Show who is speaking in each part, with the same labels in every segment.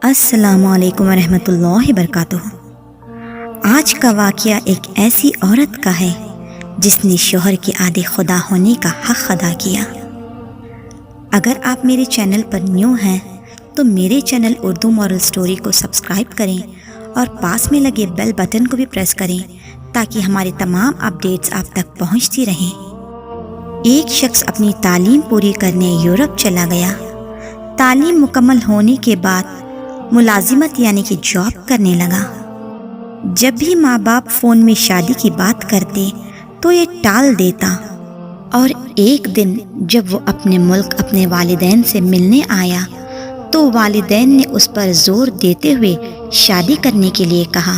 Speaker 1: السلام علیکم ورحمۃ اللہ وبرکاتہ۔ آج کا واقعہ ایک ایسی عورت کا ہے جس نے شوہر کے آدھے خدا ہونے کا حق ادا کیا۔ اگر آپ میرے چینل پر نیو ہیں تو میرے چینل اردو مورل سٹوری کو سبسکرائب کریں اور پاس میں لگے بیل بٹن کو بھی پریس کریں تاکہ ہماری تمام اپڈیٹس آپ تک پہنچتی رہیں۔ ایک شخص اپنی تعلیم پوری کرنے یورپ چلا گیا۔ تعلیم مکمل ہونے کے بعد ملازمت یعنی کہ جاب کرنے لگا۔ جب بھی ماں باپ فون میں شادی کی بات کرتے تو یہ ٹال دیتا، اور ایک دن جب وہ اپنے ملک اپنے والدین سے ملنے آیا تو والدین نے اس پر زور دیتے ہوئے شادی کرنے کے لیے کہا۔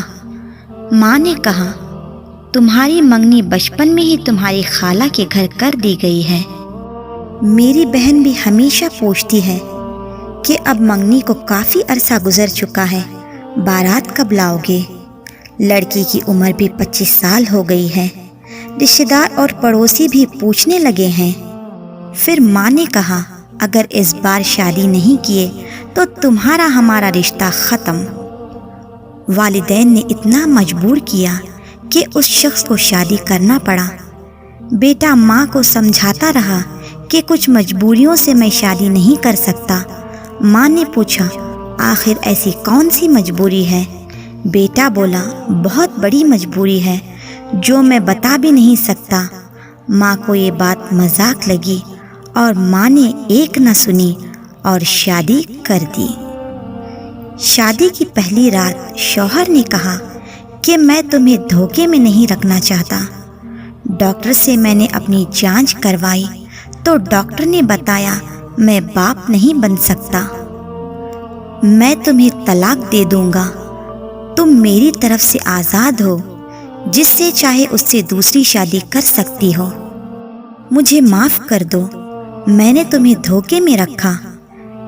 Speaker 1: ماں نے کہا، تمہاری منگنی بچپن میں ہی تمہاری خالہ کے گھر کر دی گئی ہے۔ میری بہن بھی ہمیشہ پوچھتی ہے کہ اب منگنی کو کافی عرصہ گزر چکا ہے، بارات کب لاؤ گے؟ لڑکی کی عمر بھی 25 سال ہو گئی ہے۔ رشتہ دار اور پڑوسی بھی پوچھنے لگے ہیں۔ پھر ماں نے کہا، اگر اس بار شادی نہیں کیے تو تمہارا ہمارا رشتہ ختم۔ والدین نے اتنا مجبور کیا کہ اس شخص کو شادی کرنا پڑا۔ بیٹا ماں کو سمجھاتا رہا کہ کچھ مجبوریوں سے میں شادی نہیں کر سکتا۔ ماں نے پوچھا، آخر ایسی کون سی مجبوری ہے؟ بیٹا بولا، بہت بڑی مجبوری ہے جو میں بتا بھی نہیں سکتا۔ ماں کو یہ بات مذاق لگی اور ماں نے ایک نہ سنی اور شادی کر دی۔ شادی کی پہلی رات شوہر نے کہا کہ میں تمہیں دھوکے میں نہیں رکھنا چاہتا۔ ڈاکٹر سے میں نے اپنی جانچ کروائی تو ڈاکٹر نے بتایا میں باپ نہیں بن سکتا۔ میں تمہیں طلاق دے دوں گا۔ تم میری طرف سے آزاد ہو، جس سے چاہے اس سے دوسری شادی کر سکتی ہو۔ مجھے معاف کر دو، میں نے تمہیں دھوکے میں رکھا۔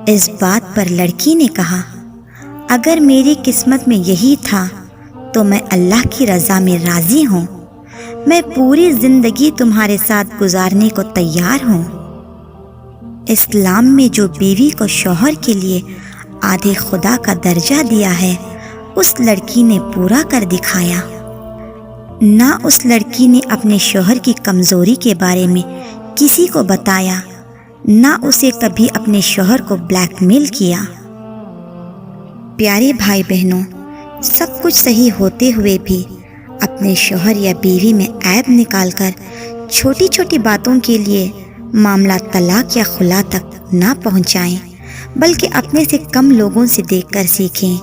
Speaker 1: اس بات پر لڑکی نے کہا، اگر میری قسمت میں یہی تھا تو میں اللہ کی رضا میں راضی ہوں۔ میں پوری زندگی تمہارے ساتھ گزارنے کو تیار ہوں۔ اسلام میں جو بیوی کو شوہر کے لیے آدھے خدا کا درجہ دیا ہے، اس لڑکی نے پورا کر دکھایا۔ نہ اس لڑکی نے اپنے شوہر کی کمزوری کے بارے میں کسی کو بتایا، نہ اسے کبھی اپنے شوہر کو بلیک میل کیا۔ پیارے بھائی بہنوں، سب کچھ صحیح ہوتے ہوئے بھی اپنے شوہر یا بیوی میں عیب نکال کر چھوٹی چھوٹی باتوں کے لیے معاملہ طلاق یا خلا تک نہ پہنچائیں، بلکہ اپنے سے کم لوگوں سے دیکھ کر سیکھیں۔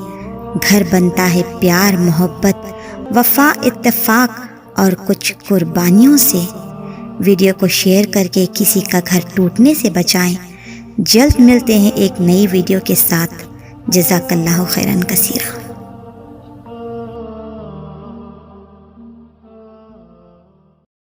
Speaker 1: گھر بنتا ہے پیار، محبت، وفا، اتفاق اور کچھ قربانیوں سے۔ ویڈیو کو شیئر کر کے کسی کا گھر ٹوٹنے سے بچائیں۔ جلد ملتے ہیں ایک نئی ویڈیو کے ساتھ۔ جزاک اللہ خیرا کثیرا۔